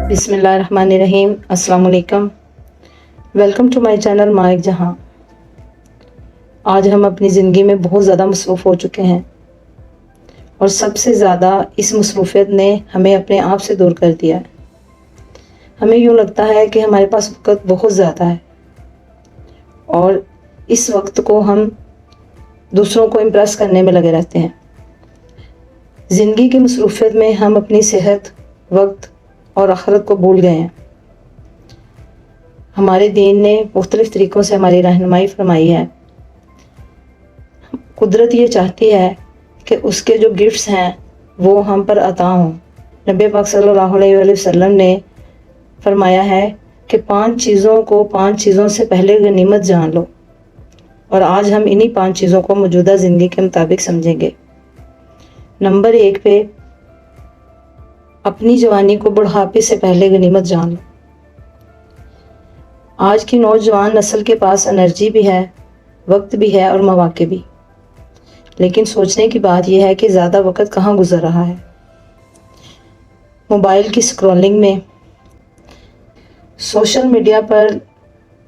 بسم اللہ الرحمن الرحیم. السلام علیکم. ویلکم ٹو مائی چینل مائک جہاں. آج ہم اپنی زندگی میں بہت زیادہ مصروف ہو چکے ہیں اور سب سے زیادہ اس مصروفیت نے ہمیں اپنے آپ سے دور کر دیا ہے. ہمیں یوں لگتا ہے کہ ہمارے پاس وقت بہت زیادہ ہے اور اس وقت کو ہم دوسروں کو امپریس کرنے میں لگے رہتے ہیں. زندگی کی مصروفیت میں ہم اپنی صحت، وقت اور آخرت کو بھول گئے ہیں. ہمارے دین نے مختلف طریقوں سے ہماری رہنمائی فرمائی ہے. قدرت یہ چاہتی ہے کہ اس کے جو گفٹس ہیں وہ ہم پر عطا ہوں. نبی پاک صلی اللہ علیہ وسلم نے فرمایا ہے کہ 5 چیزوں کو 5 چیزوں سے پہلے غنیمت جان لو، اور آج ہم انہی 5 چیزوں کو موجودہ زندگی کے مطابق سمجھیں گے. نمبر 1 پہ اپنی جوانی کو بڑھاپے سے پہلے غنیمت جان لو. آج کی نوجوان نسل کے پاس انرجی بھی ہے، وقت بھی ہے اور مواقع بھی، لیکن سوچنے کی بات یہ ہے کہ زیادہ وقت کہاں گزر رہا ہے. موبائل کی سکرولنگ میں، سوشل میڈیا پر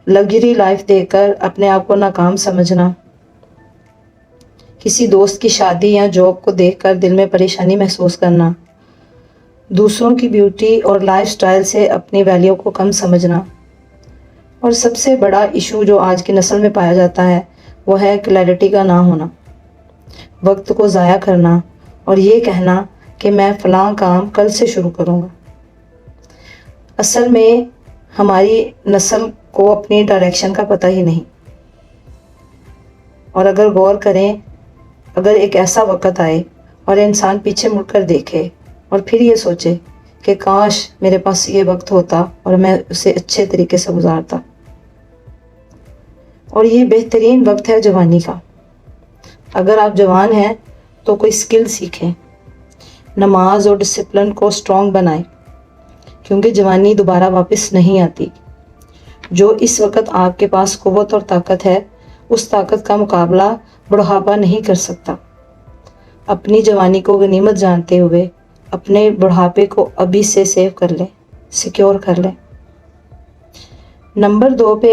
لگژری لائف دیکھ کر اپنے آپ کو ناکام سمجھنا، کسی دوست کی شادی یا جاب کو دیکھ کر دل میں پریشانی محسوس کرنا، دوسروں کی بیوٹی اور لائف سٹائل سے اپنی ویلیو کو کم سمجھنا، اور سب سے بڑا ایشو جو آج کی نسل میں پایا جاتا ہے وہ ہے کلیئرٹی کا نہ ہونا. وقت کو ضائع کرنا اور یہ کہنا کہ میں فلاں کام کل سے شروع کروں گا. اصل میں ہماری نسل کو اپنی ڈائریکشن کا پتہ ہی نہیں. اور اگر غور کریں، اگر ایک ایسا وقت آئے اور انسان پیچھے مڑ کر دیکھے اور پھر یہ سوچے کہ کاش میرے پاس یہ وقت ہوتا اور میں اسے اچھے طریقے سے گزارتا. اور یہ بہترین وقت ہے جوانی کا. اگر آپ جوان ہیں تو کوئی سکل سیکھیں، نماز اور ڈسپلن کو سٹرونگ بنائیں، کیونکہ جوانی دوبارہ واپس نہیں آتی. جو اس وقت آپ کے پاس قوت اور طاقت ہے، اس طاقت کا مقابلہ بڑھاپا نہیں کر سکتا. اپنی جوانی کو غنیمت جانتے ہوئے اپنے بڑھاپے کو ابھی سے سیو کر لیں، سیکیور کر لیں. نمبر 2 پہ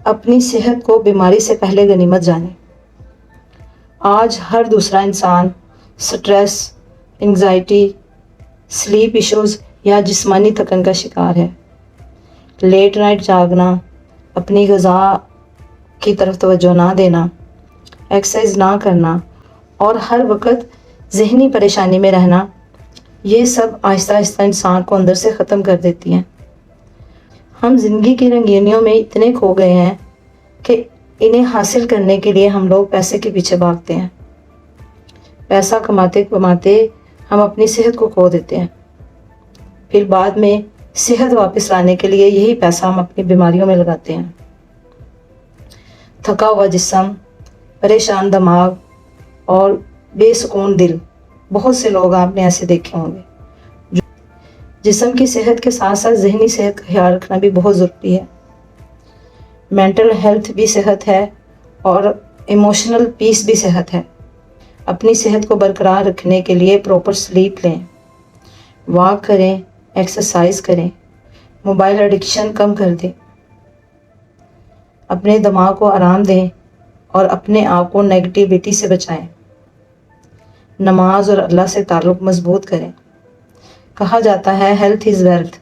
اپنی صحت کو بیماری سے پہلے غنیمت جانیں. آج ہر دوسرا انسان سٹریس، انگزائٹی، سلیپ ایشوز یا جسمانی تھکن کا شکار ہے. لیٹ نائٹ جاگنا، اپنی غذا کی طرف توجہ نہ دینا، ایکسرسائز نہ کرنا اور ہر وقت ذہنی پریشانی میں رہنا، یہ سب آہستہ آہستہ انسان کو اندر سے ختم کر دیتی ہیں. ہم زندگی کی رنگینیوں میں اتنے کھو گئے ہیں کہ انہیں حاصل کرنے کے لیے ہم لوگ پیسے کے پیچھے بھاگتے ہیں. پیسہ کماتے کماتے ہم اپنی صحت کو کھو دیتے ہیں. پھر بعد میں صحت واپس لانے کے لیے یہی پیسہ ہم اپنی بیماریوں میں لگاتے ہیں. تھکا ہوا جسم، پریشان دماغ اور بے سکون دل، بہت سے لوگ آپ نے ایسے دیکھے ہوں گے. جسم کی صحت کے ساتھ ساتھ ذہنی صحت کا خیال رکھنا بھی بہت ضروری ہے. مینٹل ہیلتھ بھی صحت ہے اور ایموشنل پیس بھی صحت ہے. اپنی صحت کو برقرار رکھنے کے لیے پراپر سلیپ لیں، واک کریں، ایکسرسائز کریں، موبائل ایڈکشن کم کر دیں، اپنے دماغ کو آرام دیں اور اپنے آپ کو نیگیٹیوٹی سے بچائیں. نماز اور اللہ سے تعلق مضبوط کریں. کہا جاتا ہے ہیلتھ از ویلتھ،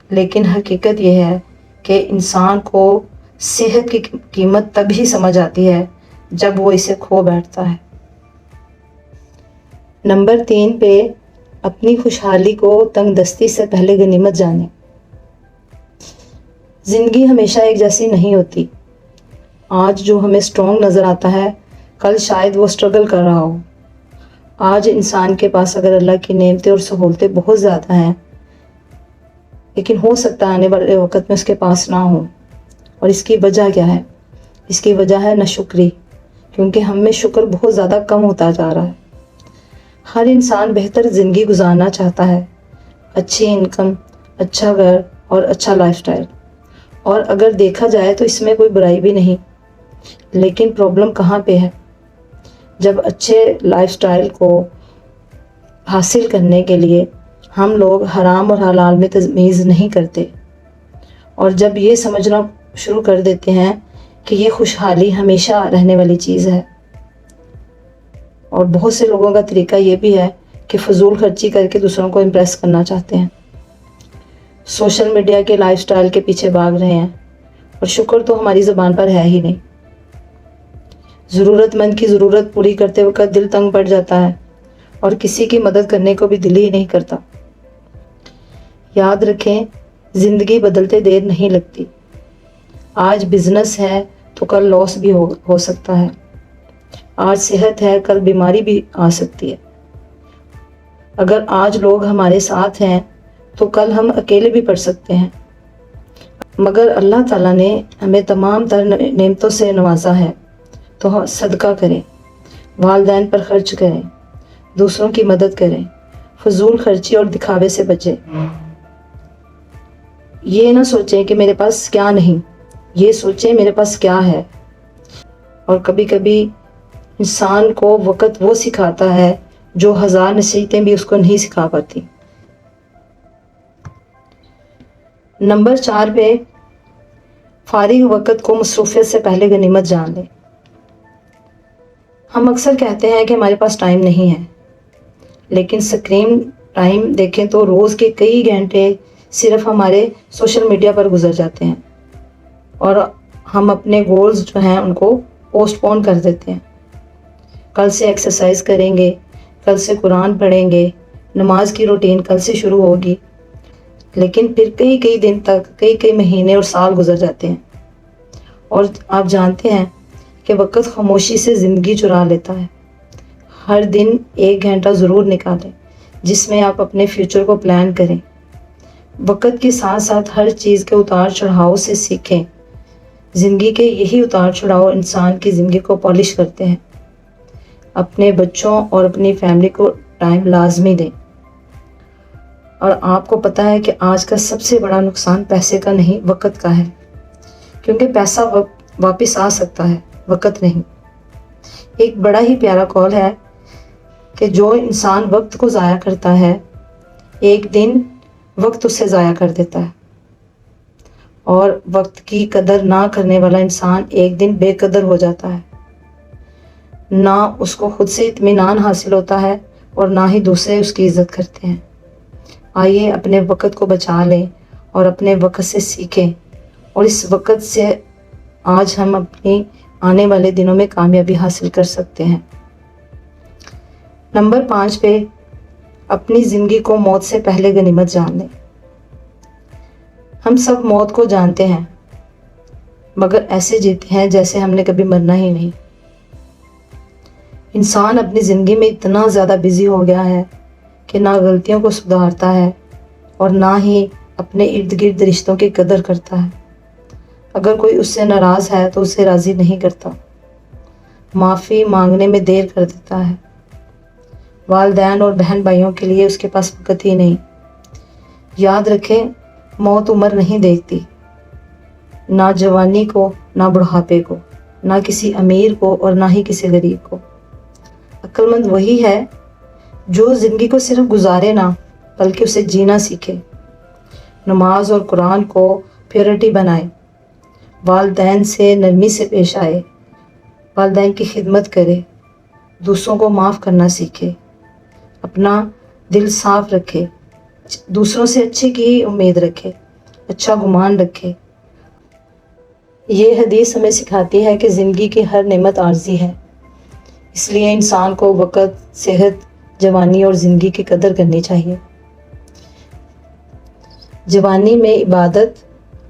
لیکن حقیقت یہ ہے کہ انسان کو صحت کی قیمت تبھی سمجھ آتی ہے جب وہ اسے کھو بیٹھتا ہے. نمبر 3 پہ اپنی خوشحالی کو تنگ دستی سے پہلے غنیمت جانیں. زندگی ہمیشہ ایک جیسی نہیں ہوتی. آج جو ہمیں سٹرونگ نظر آتا ہے، کل شاید وہ سٹرگل کر رہا ہو. آج انسان کے پاس اگر اللہ کی نعمتیں اور سہولتیں بہت زیادہ ہیں، لیکن ہو سکتا ہے آنے والے وقت میں اس کے پاس نہ ہو. اور اس کی وجہ کیا ہے؟ اس کی وجہ ہے ناشکری، کیونکہ ہم میں شکر بہت زیادہ کم ہوتا جا رہا ہے. ہر انسان بہتر زندگی گزارنا چاہتا ہے، اچھی انکم، اچھا گھر اور اچھا لائف سٹائل. اور اگر دیکھا جائے تو اس میں کوئی برائی بھی نہیں. لیکن پرابلم کہاں پہ ہے؟ جب اچھے لائف سٹائل کو حاصل کرنے کے لیے ہم لوگ حرام اور حلال میں تمیز نہیں کرتے، اور جب یہ سمجھنا شروع کر دیتے ہیں کہ یہ خوشحالی ہمیشہ رہنے والی چیز ہے۔ اور بہت سے لوگوں کا طریقہ یہ بھی ہے کہ فضول خرچی کر کے دوسروں کو امپریس کرنا چاہتے ہیں، سوشل میڈیا کے لائف سٹائل کے پیچھے بھاگ رہے ہیں، اور شکر تو ہماری زبان پر ہے ہی نہیں۔ ضرورت مند کی ضرورت پوری کرتے وقت دل تنگ پڑ جاتا ہے، اور کسی کی مدد کرنے کو بھی دل ہی نہیں کرتا۔ یاد رکھیں، زندگی بدلتے دیر نہیں لگتی۔ آج بزنس ہے تو کل لاس بھی ہو سکتا ہے، آج صحت ہے کل بیماری بھی آ سکتی ہے۔ اگر آج لوگ ہمارے ساتھ ہیں تو کل ہم اکیلے بھی پڑ سکتے ہیں، مگر اللہ تعالیٰ نے ہمیں تمام تر نعمتوں سے نوازا ہے، تو صدقہ کریں، والدین پر خرچ کریں، دوسروں کی مدد کریں، فضول خرچی اور دکھاوے سے بچیں۔ یہ نہ سوچیں کہ میرے پاس کیا نہیں، یہ سوچیں میرے پاس کیا ہے۔ اور کبھی کبھی انسان کو وقت وہ سکھاتا ہے جو 1000 نصیحتیں بھی اس کو نہیں سکھا پاتی۔ نمبر 4 پہ، فارغ وقت کو مصروفیت سے پہلے غنیمت جان لیں۔ ہم اکثر کہتے ہیں کہ ہمارے پاس ٹائم نہیں ہے، لیکن اسکرین ٹائم دیکھیں تو روز کے کئی گھنٹے صرف ہمارے سوشل میڈیا پر گزر جاتے ہیں، اور ہم اپنے گولز جو ہیں ان کو پوسٹ پون کر دیتے ہیں۔ کل سے ایکسرسائز کریں گے، کل سے قرآن پڑھیں گے، نماز کی روٹین کل سے شروع ہوگی، لیکن پھر کئی دن تک، کئی مہینے اور سال گزر جاتے ہیں۔ اور آپ جانتے ہیں کہ وقت خاموشی سے زندگی چرا لیتا ہے۔ ہر دن 1 گھنٹہ ضرور نکالیں جس میں آپ اپنے فیوچر کو پلان کریں۔ وقت کے ساتھ ساتھ ہر چیز کے اتار چڑھاؤ سے سیکھیں۔ زندگی کے یہی اتار چڑھاؤ انسان کی زندگی کو پالش کرتے ہیں۔ اپنے بچوں اور اپنی فیملی کو ٹائم لازمی دیں۔ اور آپ کو پتہ ہے کہ آج کا سب سے بڑا نقصان پیسے کا نہیں، وقت کا ہے، کیونکہ پیسہ واپس آ سکتا ہے، وقت نہیں۔ ایک بڑا ہی پیارا قول ہے کہ جو انسان وقت کو ضائع کرتا ہے، ایک دن وقت اسے ضائع کر دیتا ہے، اور وقت کی قدر نہ کرنے والا انسان ایک دن بے قدر ہو جاتا ہے۔ نہ اس کو خود سے اطمینان حاصل ہوتا ہے، اور نہ ہی دوسرے اس کی عزت کرتے ہیں۔ آئیے اپنے وقت کو بچا لیں اور اپنے وقت سے سیکھیں، اور اس وقت سے آج ہم اپنی آنے والے دنوں میں کامیابی حاصل کر سکتے ہیں۔ نمبر 5 پہ، اپنی زندگی کو موت سے پہلے غنیمت جان لیں۔ ہم سب موت کو جانتے ہیں، مگر ایسے جیتے ہیں جیسے ہم نے کبھی مرنا ہی نہیں۔ انسان اپنی زندگی میں اتنا زیادہ بزی ہو گیا ہے کہ نہ غلطیوں کو سدھارتا ہے، اور نہ ہی اپنے ارد گرد رشتوں کی قدر کرتا ہے۔ اگر کوئی اس سے ناراض ہے تو اسے راضی نہیں کرتا، معافی مانگنے میں دیر کر دیتا ہے۔ والدین اور بہن بھائیوں کے لیے اس کے پاس وقت ہی نہیں۔ یاد رکھیں، موت عمر نہیں دیکھتی، نہ جوانی کو، نہ بڑھاپے کو، نہ کسی امیر کو اور نہ ہی کسی غریب کو۔ عقل مند وہی ہے جو زندگی کو صرف گزارے نہ، بلکہ اسے جینا سیکھے۔ نماز اور قرآن کو پیورٹی بنائے، والدین سے نرمی سے پیش آئے، والدین کی خدمت کرے، دوسروں کو معاف کرنا سیکھے، اپنا دل صاف رکھے، دوسروں سے اچھے کی ہی امید رکھے، اچھا گمان رکھے۔ یہ حدیث ہمیں سکھاتی ہے کہ زندگی کی ہر نعمت عارضی ہے، اس لیے انسان کو وقت، صحت، جوانی اور زندگی کی قدر کرنی چاہیے۔ جوانی میں عبادت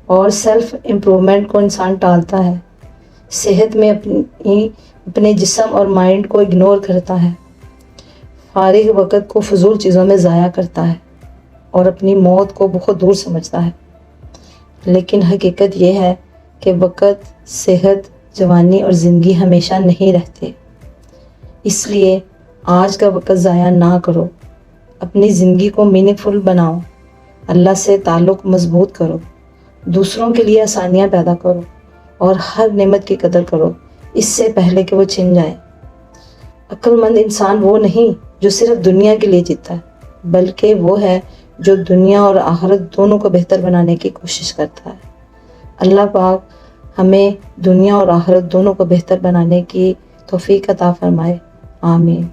اور سیلف امپرومنٹ کو انسان ٹالتا ہے، صحت میں اپنے جسم اور مائنڈ کو اگنور کرتا ہے، فارغ وقت کو فضول چیزوں میں ضائع کرتا ہے، اور اپنی موت کو بہت دور سمجھتا ہے۔ لیکن حقیقت یہ ہے کہ وقت، صحت، جوانی اور زندگی ہمیشہ نہیں رہتے، اس لیے آج کا وقت ضائع نہ کرو، اپنی زندگی کو میننگ فل بناؤ، اللہ سے تعلق مضبوط کرو، دوسروں کے لیے آسانیاں پیدا کرو، اور ہر نعمت کی قدر کرو اس سے پہلے کہ وہ چھن جائے۔ عقل مند انسان وہ نہیں جو صرف دنیا کے لیے جیتا ہے، بلکہ وہ ہے جو دنیا اور آخرت دونوں کو بہتر بنانے کی کوشش کرتا ہے۔ اللہ پاک ہمیں دنیا اور آخرت دونوں کو بہتر بنانے کی توفیق عطا فرمائے، آمین۔